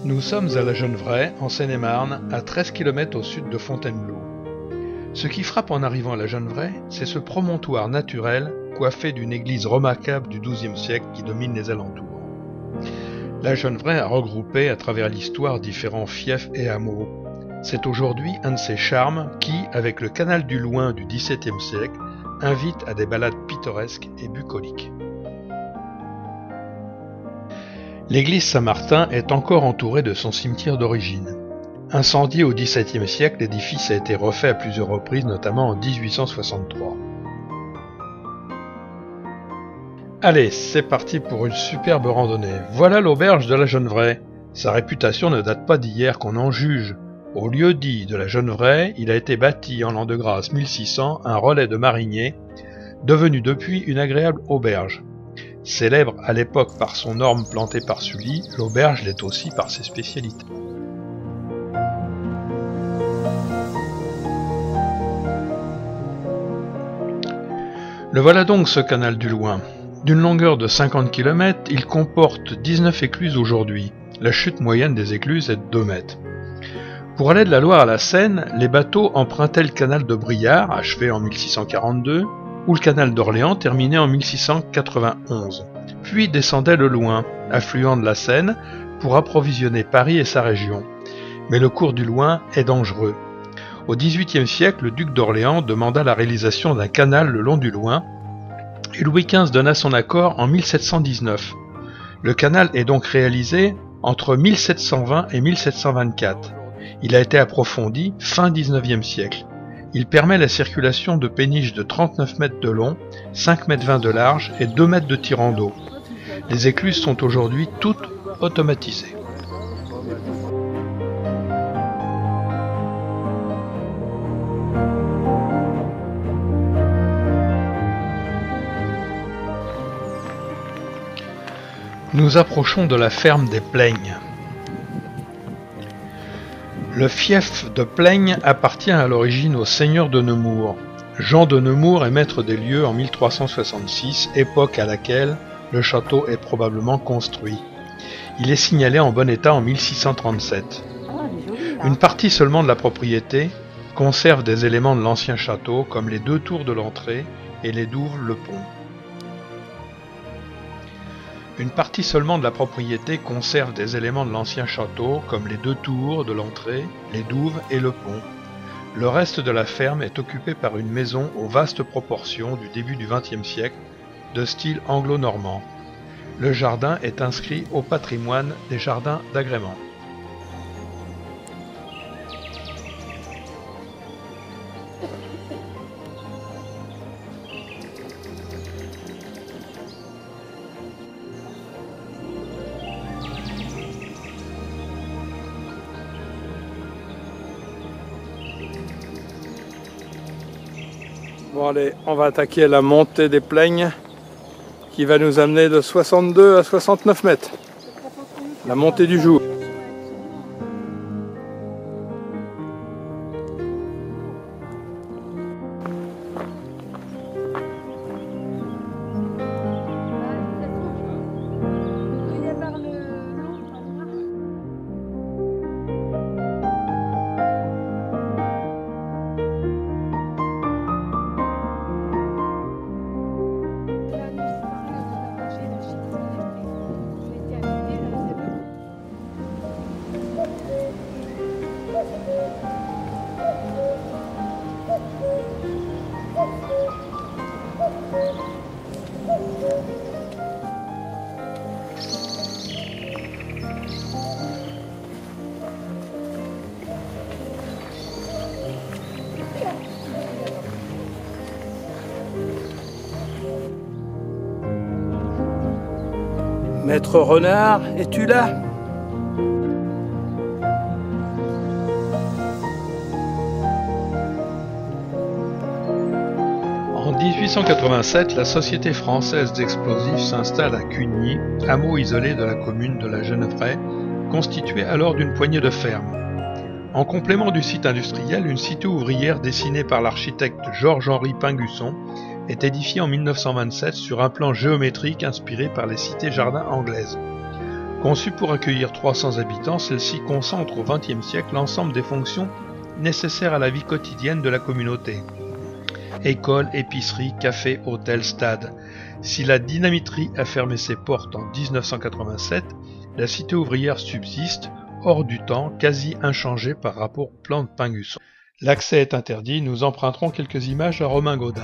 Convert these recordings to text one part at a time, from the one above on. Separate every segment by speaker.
Speaker 1: Nous sommes à la Genevraie, en Seine-et-Marne, à 13 km au sud de Fontainebleau. Ce qui frappe en arrivant à la Genevraie, c'est ce promontoire naturel coiffé d'une église remarquable du XIIe siècle qui domine les alentours. La Genevraie a regroupé à travers l'histoire différents fiefs et hameaux. C'est aujourd'hui un de ses charmes qui, avec le canal du Loing du XVIIe siècle, invite à des balades pittoresques et bucoliques. L'église Saint-Martin est encore entourée de son cimetière d'origine. Incendié au XVIIe siècle, l'édifice a été refait à plusieurs reprises, notamment en 1863. Allez, c'est parti pour une superbe randonnée. Voilà l'auberge de la Genevraie. Sa réputation ne date pas d'hier qu'on en juge. Au lieu-dit de la Genevraie, il a été bâti en l'an de grâce 1600 un relais de mariniers, devenu depuis une agréable auberge. Célèbre à l'époque par son orme planté par Sully, l'auberge l'est aussi par ses spécialités. Le voilà donc ce canal du Loing. D'une longueur de 50 km, il comporte 19 écluses aujourd'hui. La chute moyenne des écluses est de 2 mètres. Pour aller de la Loire à la Seine, les bateaux empruntaient le canal de Briare, achevé en 1642, ou le canal d'Orléans, terminé en 1691, puis descendaient le Loing, affluent de la Seine, pour approvisionner Paris et sa région. Mais le cours du Loing est dangereux. Au XVIIIe siècle, le duc d'Orléans demanda la réalisation d'un canal le long du Loing, et Louis XV donna son accord en 1719. Le canal est donc réalisé entre 1720 et 1724. Il a été approfondi fin XIXe siècle. Il permet la circulation de péniches de 39 mètres de long, 5 mètres 20 de large et 2 mètres de tirant d'eau. Les écluses sont aujourd'hui toutes automatisées. Nous approchons de la ferme des Plaignes. Le fief de Plaignes appartient à l'origine au seigneur de Nemours. Jean de Nemours est maître des lieux en 1366, époque à laquelle le château est probablement construit. Il est signalé en bon état en 1637. Une partie seulement de la propriété conserve des éléments de l'ancien château, comme les 2 tours de l'entrée et les douves, le pont. Une partie seulement de la propriété conserve des éléments de l'ancien château, comme les 2 tours de l'entrée, les douves et le pont. Le reste de la ferme est occupé par une maison aux vastes proportions du début du XXe siècle, de style anglo-normand. Le jardin est inscrit au patrimoine des jardins d'agrément. Bon allez, on va attaquer la montée des Plaignes qui va nous amener de 62 à 69 mètres. La montée du jour. Maître Renard, es-tu là? En 1887, la Société française d'explosifs s'installe à Cugny, hameau isolé de la commune de la Genevraie, constitué alors d'une poignée de fermes. En complément du site industriel, une cité ouvrière dessinée par l'architecte Georges-Henri Pingusson est édifiée en 1927 sur un plan géométrique inspiré par les cités-jardins anglaises. Conçue pour accueillir 300 habitants, celle-ci concentre au XXe siècle l'ensemble des fonctions nécessaires à la vie quotidienne de la communauté. École, épicerie, café, hôtel, stade. Si la dynamiterie a fermé ses portes en 1987, la cité ouvrière subsiste, hors du temps, quasi inchangée par rapport au plan de Pingus. L'accès est interdit, nous emprunterons quelques images à Romain Gaudin.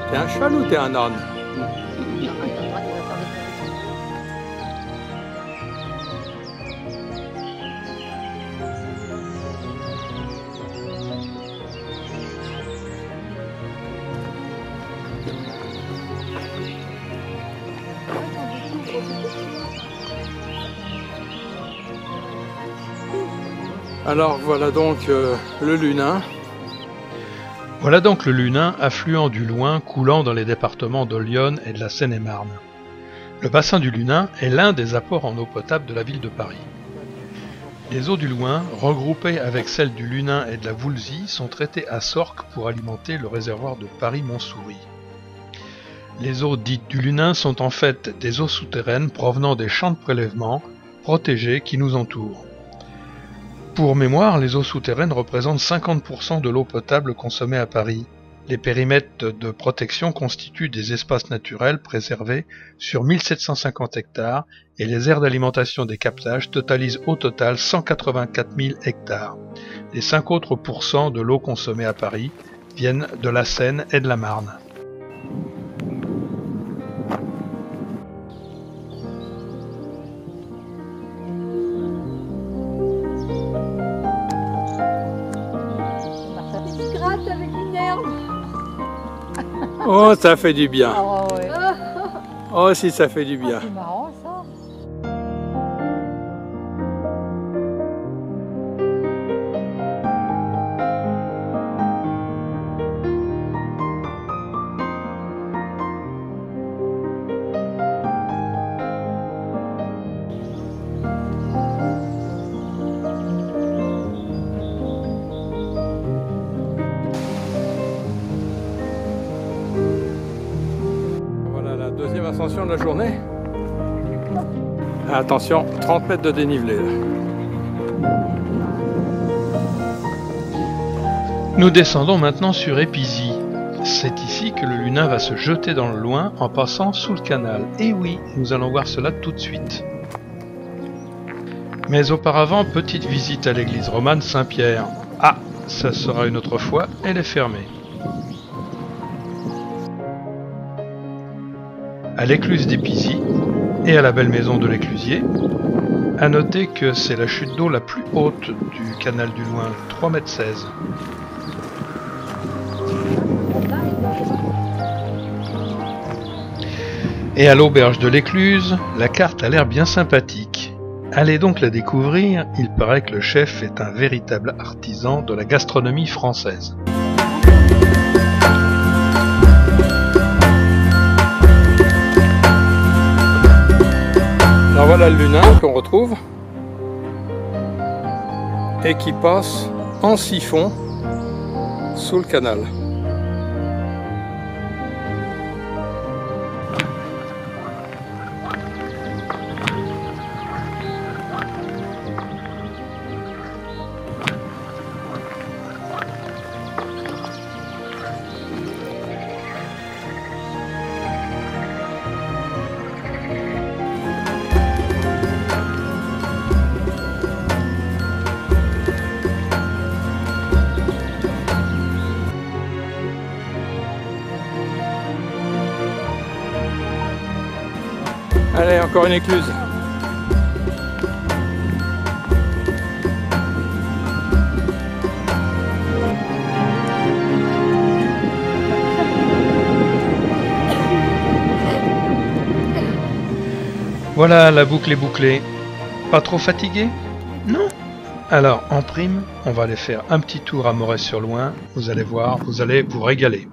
Speaker 2: T'es un cheval ou t'es un âne? Alors voilà donc le Lunin.
Speaker 1: Voilà donc le Lunin, affluent du Loing coulant dans les départements de l'Yonne et de la Seine-et-Marne. Le bassin du Lunin est l'un des apports en eau potable de la ville de Paris. Les eaux du Loing, regroupées avec celles du Lunin et de la Voulzie, sont traitées à Sorques pour alimenter le réservoir de Paris-Montsouris. Les eaux dites du Lunin sont en fait des eaux souterraines provenant des champs de prélèvement protégés qui nous entourent. Pour mémoire, les eaux souterraines représentent 50% de l'eau potable consommée à Paris. Les périmètres de protection constituent des espaces naturels préservés sur 1750 hectares et les aires d'alimentation des captages totalisent au total 184 000 hectares. Les 5 autres pourcents de l'eau consommée à Paris viennent de la Seine et de la Marne.
Speaker 2: Oh, ça fait du bien.
Speaker 3: Oh, ouais.
Speaker 2: Oh, si ça fait du bien.
Speaker 3: C'est marrant ça.
Speaker 2: Deuxième ascension de la journée. Attention, 30 mètres de dénivelé là.
Speaker 1: Nous descendons maintenant sur Épisy. C'est ici que le Lunin va se jeter dans le Loing en passant sous le canal. Et oui, nous allons voir cela tout de suite. Mais auparavant, petite visite à l'église romane Saint-Pierre. Ah, ça sera une autre fois, elle est fermée. À l'écluse d'Épisy et à la belle maison de l'éclusier. À noter que c'est la chute d'eau la plus haute du canal du Loing, 3,16 m. Et à l'auberge de l'écluse, la carte a l'air bien sympathique. Allez donc la découvrir, il paraît que le chef est un véritable artisan de la gastronomie française.
Speaker 2: Alors voilà le Lunin qu'on retrouve et qui passe en siphon sous le canal. Allez, encore une écluse.
Speaker 1: Voilà, la boucle est bouclée. Pas trop fatigué? Non? Alors, en prime, on va aller faire un petit tour à Morez-sur-Loing. Vous allez voir, vous allez vous régaler.